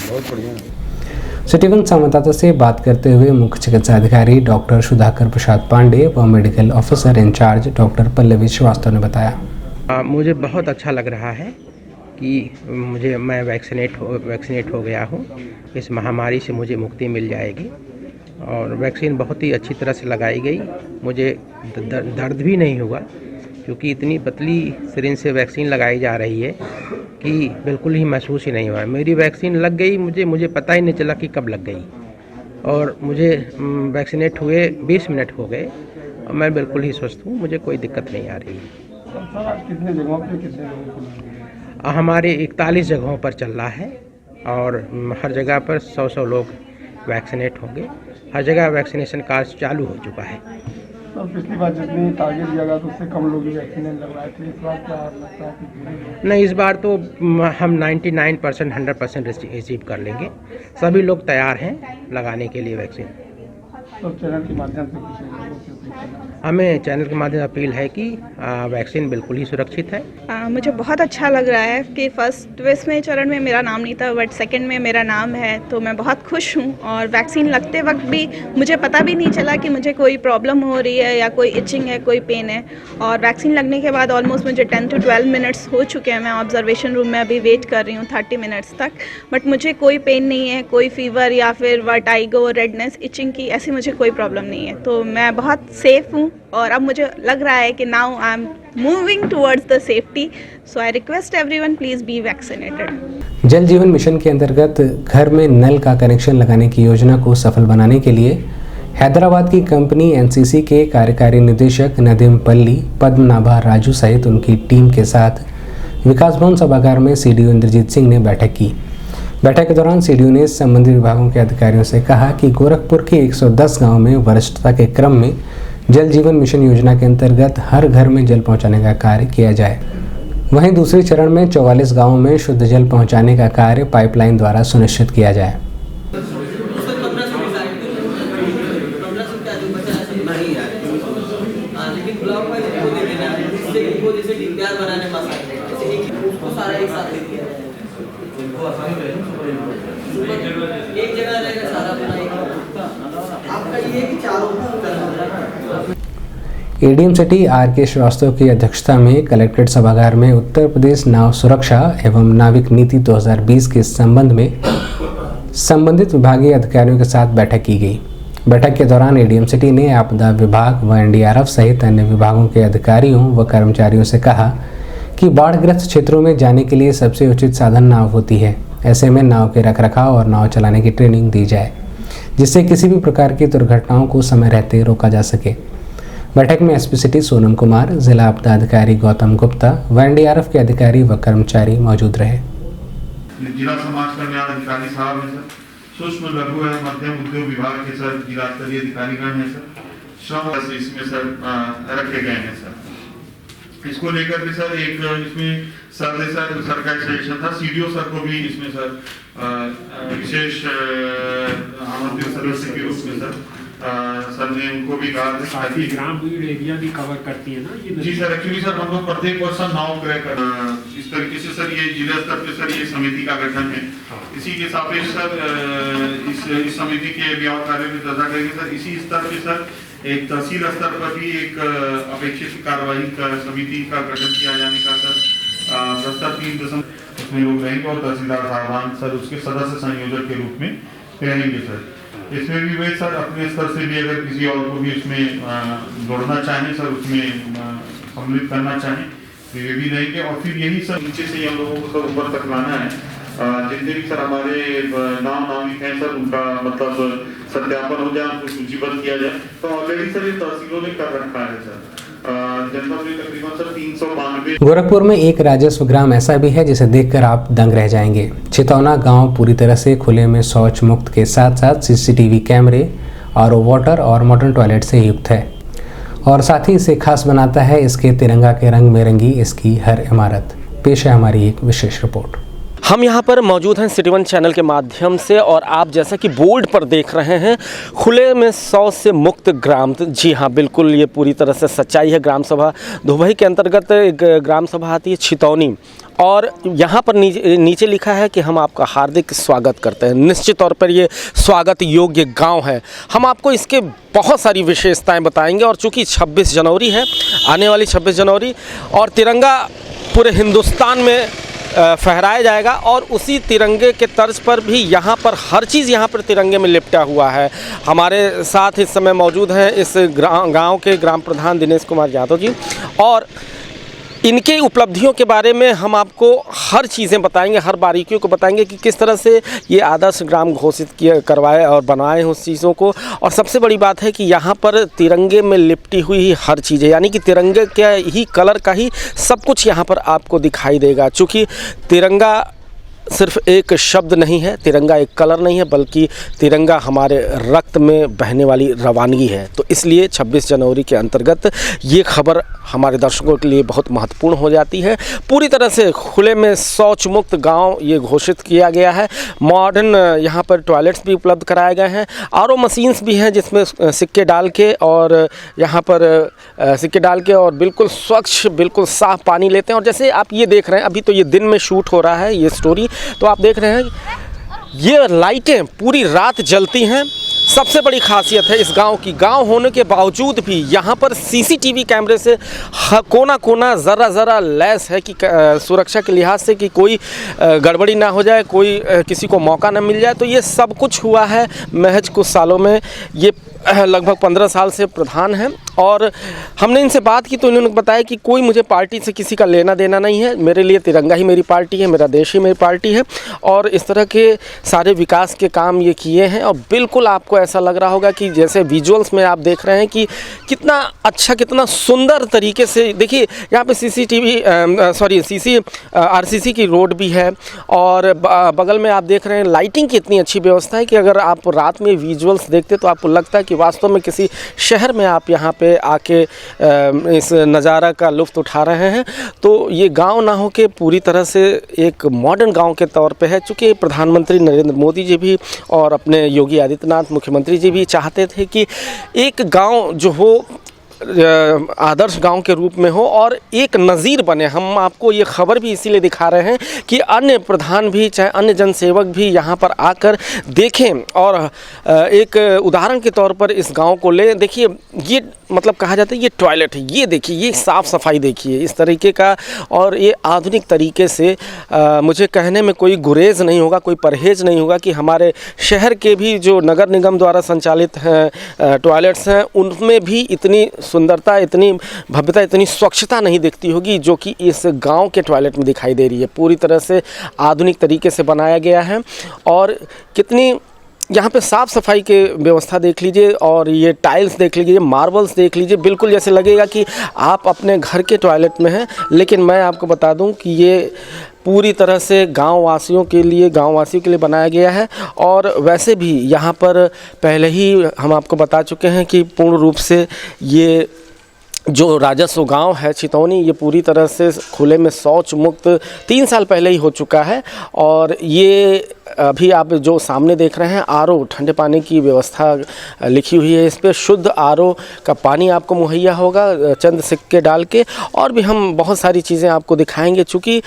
बहुत बढ़िया। सिटी वन संवाददाता से बात करते हुए मुख्य चिकित्सा अधिकारी डॉक्टर सुधाकर प्रसाद पांडे व medical officer in charge doctor Pallavi Srivastava ने बताया। मुझे बहुत अच्छा लग रहा है कि मैं वैक्सीनेट हो गया हूँ। इस महामारी से मुझे मुक्ति मिल जाएगी और वैक्सीन बहुत ही अच्छी तरह से लगाई गई। मुझे दर्द भी नहीं हुआ क्योंकि इतनी पतली सिरिंज से वैक्सीन लगाई जा रही है कि बिल्कुल ही महसूस ही नहीं हुआ। मेरी वैक्सीन लग गई, मुझे पता ही नहीं चला कि कब लग गई और मुझे वैक्सीनेट हुए 20 मिनट हो गए और मैं बिल्कुल ही स्वस्थ हूँ, मुझे कोई दिक्कत नहीं आ रही है। कितने जगहों पे कितने हमारे 41 जगहों पर चल रहा है और हर जगह पर 100 लोग वैक्सीनेट होंगे। हर जगह वैक्सीनेशन कार्य चालू हो चुका है। तो पिछली बार जितनी टारगेट दिया गया तो उससे कम लोग वैक्सीन लगवाए थे, इस बार क्या लगता है? नहीं, इस बार तो हम 99% 100% रिसीव कर लेंगे। सभी लोग तैयार हैं लगाने के लिए वैक्सीन। तो चैनल के माध्यम से कुछ हमें चैनल के माध्यम से अपील है कि वैक्सीन बिल्कुल ही सुरक्षित है। मुझे बहुत अच्छा लग रहा है कि फर्स्ट वेव में चरण में मेरा नाम नहीं था बट सेकंड में मेरा नाम है, तो मैं बहुत खुश हूँ। और वैक्सीन लगते वक्त भी मुझे पता भी नहीं चला कि मुझे कोई प्रॉब्लम हो रही है या कोई इचिंग है, कोई पेन है। और वैक्सीन लगने के बाद ऑलमोस्ट मुझे 10 to 12 मिनट्स हो चुके हैं। मैं ऑब्जर्वेशन रूम में अभी वेट कर रही हूँ 30 मिनट्स तक, बट मुझे कोई पेन नहीं है, कोई फीवर या फिर वर्टाइगो, रेडनेस, इचिंग की ऐसी मुझे कोई प्रॉब्लम नहीं है। तो मैं बहुत सेफ़ हूँ और अब मुझे लग रहा है कि now I am moving towards the safety. So I request everyone please be vaccinated. जल जीवन मिशन के अंतर्गत घर में नल का कनेक्शन लगाने की योजना को सफल बनाने के लिए हैदराबाद की कंपनी एनसीसी के कार्यकारी निदेशक नदीम पल्ली, पद्मनाभा राजू सहित उनकी टीम के साथ विकास भवन सभागार में सीडीओ इंद्रजीत सिंह ने बैठक की। बैठक के दौरान सीडीओ ने संबंधित विभागों के अधिकारियों से कहा कि गोरखपुर के 110 गाँव में वरिष्ठता के क्रम में जल जीवन मिशन योजना के अंतर्गत हर घर में जल पहुंचाने का कार्य किया जाए। वहीं दूसरे चरण में 44 गांवों में शुद्ध जल पहुंचाने का कार्य पाइपलाइन द्वारा सुनिश्चित किया जाए। एक जगह रहेगा सारा आपका ये कि चारों करना। एडीएम सिटी आर के श्रीवास्तव की अध्यक्षता में कलेक्ट्रेट सभागार में उत्तर प्रदेश नाव सुरक्षा एवं नाविक नीति 2020 के संबंध में संबंधित विभागीय अधिकारियों के साथ बैठक की गई। बैठक के दौरान एडीएम सिटी ने आपदा विभाग व एनडीआरएफ सहित अन्य विभागों के अधिकारियों व कर्मचारियों से कहा कि बाढ़ग्रस्त क्षेत्रों में जाने के लिए सबसे उचित साधन नाव होती है। ऐसे में नाव के रखरखाव और नाव चलाने की ट्रेनिंग दी जाए, जिससे किसी भी प्रकार की दुर्घटनाओं को समय रहते रोका जा सके। बैठक में एसपी सिटी सोनम कुमार, जिला आपदा अधिकारी गौतम गुप्ता व एनडीआरएफ के अधिकारी व कर्मचारी मौजूद रहे। जिला समाज कल्याण अधिकारी साहब हैं सर, सूक्ष्म लघु एवं मध्यम उद्योग विभाग के सर जिला स्तरीय अधिकारीगण हैं सर, श्रम इसमें सर रखे गए हैं सर। इसको लेकर के सर एक इसमें सर का सजेशन था, सीडीओ सर को भी इसमें सर विशेष आमंत्रित सदस्य के रूप में सर ने उनको भी कहा कि ग्राम एरिया भी कवर करती है ना ये। जी सर, एक्चुअली सर हम लोग प्रत्येक वर्ष नाव क्रय कर इस तरीके से सर ये जिला स्तर पे सर ये समिति का गठन है। इसी के सापेक्ष सर इस समिति के व्यवहार कार्य में चर्चा करेंगे सर। इसी स्तर पे सर एक तहसील स्तर पर भी एक अपेक्षित कार्यवाही का समिति का गठन किया जाने का सर प्रस्ताव 3 उसमें लोग रहेंगे और तहसीलदार साहबान सर उसके सदस्य संयोजक के रूप में रहेंगे सर। इसमें भी वे सर अपने स्तर से भी अगर किसी और को भी इसमें जोड़ना चाहें सर, उसमें सम्मिलित करना चाहें तो ये भी रहेंगे। और फिर यही सर नीचे से हम लोगों को सर ऊपर तक लाना है। जितने भी सर हमारे नाविक हैं सर उनका मतलब सत्यापन हो जाए, उनको सूचीबद्ध किया जाए। तो ऑलरेडी सर ये तहसीलों ने कर रखा है सर। जनपद में तकरीबन सर 392। गोरखपुर में एक राजस्व ग्राम ऐसा भी है जिसे देखकर आप दंग रह जाएंगे। चितौना गांव पूरी तरह से खुले में शौच मुक्त के साथ साथ सीसीटीवी कैमरे, आरओ वाटर और मॉडर्न टॉयलेट से युक्त है। और साथ ही इसे खास बनाता है इसके तिरंगा के रंग में रंगी इसकी हर इमारत। पेश है हमारी एक विशेष रिपोर्ट। हम यहाँ पर मौजूद हैं सिटी वन चैनल के माध्यम से और आप जैसा कि बोर्ड पर देख रहे हैं खुले में शौच से मुक्त ग्राम। जी हाँ, बिल्कुल ये पूरी तरह से सच्चाई है। ग्राम सभा धुबई के अंतर्गत एक ग्राम सभा आती है छितौनी और यहाँ पर नीचे लिखा है कि हम आपका हार्दिक स्वागत करते हैं। निश्चित तौर पर ये स्वागत योग्य गांव है। हम आपको इसके बहुत सारी विशेषताएं बताएंगे और चूँकि 26 जनवरी है, आने वाली 26 जनवरी और तिरंगा पूरे हिंदुस्तान में फहराया जाएगा और उसी तिरंगे के तर्ज पर भी यहाँ पर हर चीज़ यहाँ पर तिरंगे में लिपटा हुआ है। हमारे साथ इस समय मौजूद हैं इस गांव के ग्राम प्रधान दिनेश कुमार यादव जी और इनके उपलब्धियों के बारे में हम आपको हर चीज़ें बताएंगे, हर बारीकियों को बताएंगे कि किस तरह से ये आदर्श ग्राम घोषित करवाए और बनाए हैं उस चीज़ों को। और सबसे बड़ी बात है कि यहाँ पर तिरंगे में लिपटी हुई हर चीज़ें, यानी कि तिरंगे के ही कलर का ही सब कुछ यहाँ पर आपको दिखाई देगा। चूँकि तिरंगा सिर्फ एक शब्द नहीं है, तिरंगा एक कलर नहीं है, बल्कि तिरंगा हमारे रक्त में बहने वाली रवानगी है। तो इसलिए 26 जनवरी के अंतर्गत ये खबर हमारे दर्शकों के लिए बहुत महत्वपूर्ण हो जाती है। पूरी तरह से खुले में शौच मुक्त गांव ये घोषित किया गया है। मॉडर्न यहाँ पर टॉयलेट्स भी उपलब्ध कराए गए हैं, आरओ मशीन्स भी हैं जिसमें सिक्के डाल के और यहाँ पर सिक्के डाल के और बिल्कुल स्वच्छ बिल्कुल साफ़ पानी लेते हैं। और जैसे आप ये देख रहे हैं, अभी तो ये दिन में शूट हो रहा है ये स्टोरी, तो आप देख रहे हैं ये लाइटें पूरी रात जलती हैं। सबसे बड़ी खासियत है इस गांव की, गांव होने के बावजूद भी यहाँ पर सीसीटीवी कैमरे से कोना कोना ज़रा लैस है कि सुरक्षा के लिहाज से कि कोई गड़बड़ी ना हो जाए, कोई किसी को मौका ना मिल जाए। तो ये सब कुछ हुआ है महज कुछ सालों में। ये लगभग 15 साल से प्रधान हैं और हमने इनसे बात की तो इन्होंने बताया कि कोई मुझे पार्टी से किसी का लेना देना नहीं है, मेरे लिए तिरंगा ही मेरी पार्टी है, मेरा देश ही मेरी पार्टी है। और इस तरह के सारे विकास के काम ये किए हैं और बिल्कुल आपको ऐसा लग रहा होगा कि जैसे विजुअल्स में आप देख रहे हैं कि कितना अच्छा कितना सुंदर तरीके से। देखिए यहाँ पे आरसीसी की रोड भी है और बगल में आप देख रहे हैं लाइटिंग की इतनी अच्छी व्यवस्था है कि अगर आप रात में विजुअल्स देखते तो आपको लगता है कि वास्तव में किसी शहर में आप यहाँ पे आके इस नज़ारा का लुत्फ़ उठा रहे हैं। तो ये गांव ना हो के पूरी तरह से एक मॉडर्न गांव के तौर पे है। चूँकि प्रधानमंत्री नरेंद्र मोदी जी भी और अपने योगी आदित्यनाथ मुख्यमंत्री जी भी चाहते थे कि एक गांव जो हो आदर्श गांव के रूप में हो और एक नज़ीर बने। हम आपको ये खबर भी इसीलिए दिखा रहे हैं कि अन्य प्रधान भी, चाहे अन्य जनसेवक भी यहाँ पर आकर देखें और एक उदाहरण के तौर पर इस गांव को ले। देखिए ये मतलब कहा जाता है ये टॉयलेट है, ये देखिए, ये साफ़ सफाई देखिए इस तरीके का, और ये आधुनिक तरीके से मुझे कहने में कोई गुरेज नहीं होगा, कोई परहेज नहीं होगा कि हमारे शहर के भी जो नगर निगम द्वारा संचालित हैं टॉयलेट्स हैं, उनमें भी इतनी सुंदरता, इतनी भव्यता, इतनी स्वच्छता नहीं दिखती होगी जो कि इस गांव के टॉयलेट में दिखाई दे रही है। पूरी तरह से आधुनिक तरीके से बनाया गया है और कितनी यहाँ पे साफ़ सफाई के व्यवस्था देख लीजिए, और ये टाइल्स देख लीजिए, मार्बल्स देख लीजिए, बिल्कुल जैसे लगेगा कि आप अपने घर के टॉयलेट में हैं। लेकिन मैं आपको बता दूं कि ये पूरी तरह से गांव वासियों के लिए बनाया गया है। और वैसे भी यहाँ पर पहले ही हम आपको बता चुके हैं कि पूर्ण रूप से ये जो राजस्व गांव है छितौनी, ये पूरी तरह से खुले में शौच मुक्त 3 साल पहले ही हो चुका है। और ये अभी आप जो सामने देख रहे हैं आरओ, ठंडे पानी की व्यवस्था लिखी हुई है इस पर, शुद्ध आरओ का पानी आपको मुहैया होगा चंद सिक्के डाल के। और भी हम बहुत सारी चीज़ें आपको दिखाएंगे, चूँकि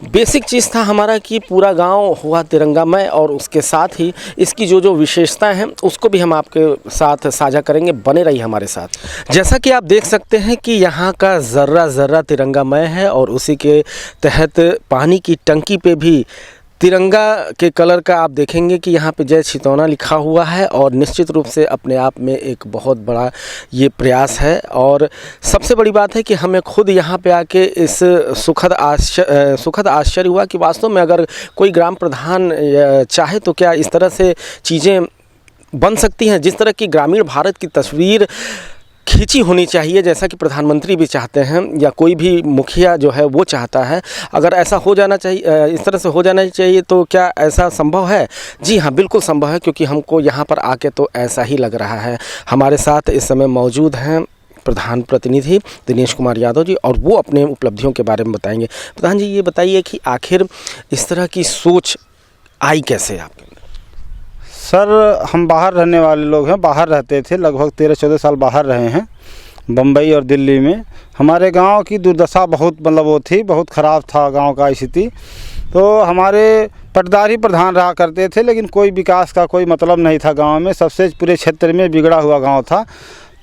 बेसिक चीज़ था हमारा कि पूरा गांव हुआ तिरंगामय, और उसके साथ ही इसकी जो विशेषताएं हैं उसको भी हम आपके साथ साझा करेंगे। बने रहिए हमारे साथ। जैसा कि आप देख सकते हैं कि यहाँ का ज़र्रा ज़र्रा तिरंगामय है, और उसी के तहत पानी की टंकी पे भी तिरंगा के कलर का आप देखेंगे कि यहाँ पे जय छितौना लिखा हुआ है। और निश्चित रूप से अपने आप में एक बहुत बड़ा ये प्रयास है। और सबसे बड़ी बात है कि हमें खुद यहाँ पे आके इस सुखद आश्चर्य हुआ कि वास्तव में अगर कोई ग्राम प्रधान चाहे तो क्या इस तरह से चीज़ें बन सकती हैं, जिस तरह की ग्रामीण भारत की तस्वीर खींची होनी चाहिए, जैसा कि प्रधानमंत्री भी चाहते हैं या कोई भी मुखिया जो है वो चाहता है। अगर ऐसा हो जाना चाहिए, इस तरह से हो जाना चाहिए, तो क्या ऐसा संभव है? जी हाँ, बिल्कुल संभव है, क्योंकि हमको यहाँ पर आके तो ऐसा ही लग रहा है। हमारे साथ इस समय मौजूद हैं प्रधान प्रतिनिधि दिनेश कुमार यादव जी, और वो अपने उपलब्धियों के बारे में बताएंगे। प्रधान जी, ये बताइए कि आखिर इस तरह की सोच आई कैसे आपके? सर, हम बाहर रहने वाले लोग हैं, बाहर रहते थे, लगभग 13-14 साल बाहर रहे हैं, बम्बई और दिल्ली में। हमारे गांव की दुर्दशा बहुत वो थी, बहुत ख़राब था गांव का स्थिति। तो हमारे पटदारी प्रधान रहा करते थे, लेकिन कोई विकास का कोई मतलब नहीं था गांव में। सबसे पूरे क्षेत्र में बिगड़ा हुआ गांव था।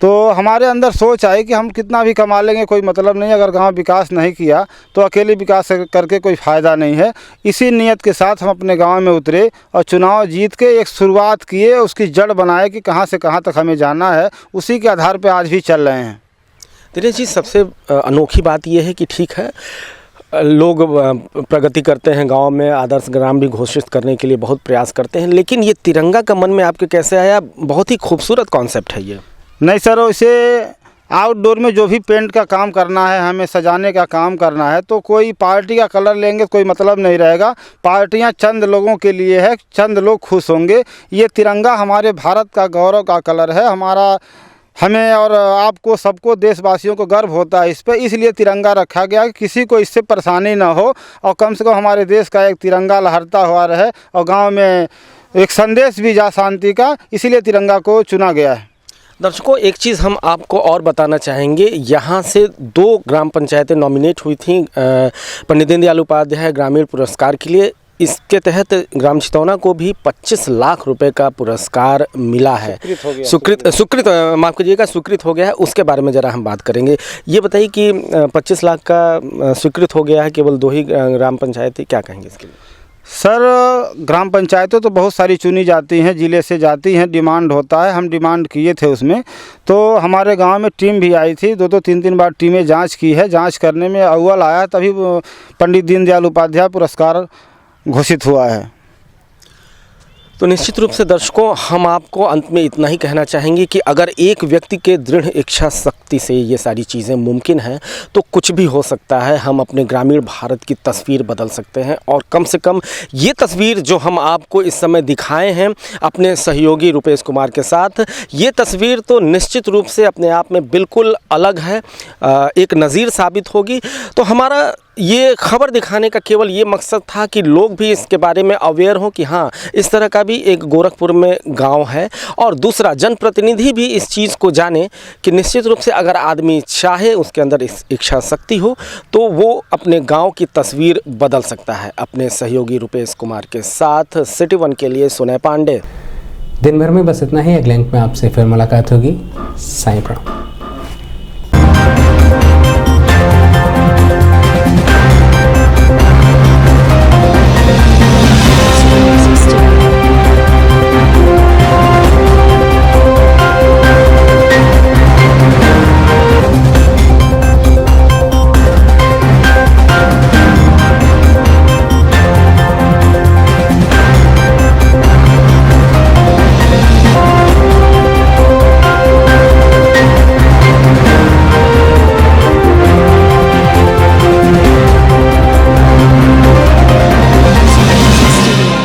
तो हमारे अंदर सोच आई कि हम कितना भी कमा लेंगे कोई मतलब नहीं, अगर गांव विकास नहीं किया तो अकेले विकास करके कोई फ़ायदा नहीं है। इसी नियत के साथ हम अपने गांव में उतरे और चुनाव जीत के एक शुरुआत किए, उसकी जड़ बनाए कि कहां से कहां तक हमें जाना है। उसी के आधार पर आज भी चल रहे हैं। दिनेश जी, सबसे अनोखी बात यह है कि ठीक है, लोग प्रगति करते हैं, गांव में आदर्श ग्राम भी घोषित करने के लिए बहुत प्रयास करते हैं, लेकिन ये तिरंगा का मन में आपके कैसे आया? बहुत ही खूबसूरत कॉन्सेप्ट है ये। नहीं सर, वैसे आउटडोर में जो भी पेंट का काम करना है, हमें सजाने का काम करना है, तो कोई पार्टी का कलर लेंगे कोई मतलब नहीं रहेगा। पार्टियां चंद लोगों के लिए है, चंद लोग खुश होंगे। ये तिरंगा हमारे भारत का गौरव का कलर है। हमें और आपको सबको देशवासियों को गर्व होता है इस पर, इसलिए तिरंगा रखा गया कि किसी को इससे परेशानी ना हो, और कम से कम हमारे देश का एक तिरंगा लहरता हुआ रहे और गाँव में एक संदेश भी जा शांति का, इसीलिए तिरंगा को चुना गया है। दर्शकों, एक चीज़ हम आपको और बताना चाहेंगे, यहाँ से 2 ग्राम पंचायतें नॉमिनेट हुई थीं पंडित दीनदयाल उपाध्याय ग्रामीण पुरस्कार के लिए। इसके तहत ग्राम छितौना को भी 25 लाख रुपए का पुरस्कार मिला है। स्वीकृत माफ़ कीजिएगा, स्वीकृत हो गया है। उसके बारे में ज़रा हम बात करेंगे। ये बताइए कि 25 लाख का स्वीकृत हो गया है, केवल 2 ही ग्राम पंचायतें, क्या कहेंगे इसके लिए? सर, ग्राम पंचायतें तो बहुत सारी चुनी जाती हैं, ज़िले से जाती हैं, डिमांड होता है। हम डिमांड किए थे उसमें, तो हमारे गांव में टीम भी आई थी, 2-2, 3-3 बार टीमें जांच की है। जांच करने में अव्वल आया, तभी पंडित दीनदयाल उपाध्याय पुरस्कार घोषित हुआ है। तो निश्चित रूप से दर्शकों, हम आपको अंत में इतना ही कहना चाहेंगे कि अगर एक व्यक्ति के दृढ़ इच्छा शक्ति से ये सारी चीज़ें मुमकिन हैं तो कुछ भी हो सकता है। हम अपने ग्रामीण भारत की तस्वीर बदल सकते हैं, और कम से कम ये तस्वीर जो हम आपको इस समय दिखाए हैं अपने सहयोगी रुपेश कुमार के साथ, ये तस्वीर तो निश्चित रूप से अपने आप में बिल्कुल अलग है, एक नज़ीर साबित होगी। तो हमारा ये खबर दिखाने का केवल ये मकसद था कि लोग भी इसके बारे में अवेयर हों कि हाँ इस तरह का भी एक गोरखपुर में गांव है, और दूसरा जनप्रतिनिधि भी इस चीज़ को जाने कि निश्चित रूप से अगर आदमी चाहे, उसके अंदर इस इच्छा शक्ति हो, तो वो अपने गांव की तस्वीर बदल सकता है। अपने सहयोगी रुपेश कुमार के साथ सिटी 1 के लिए सुनय पांडे। दिन भर में बस इतना ही। अगले अंक में आपसे फिर मुलाकात होगी। साईं प्रणम।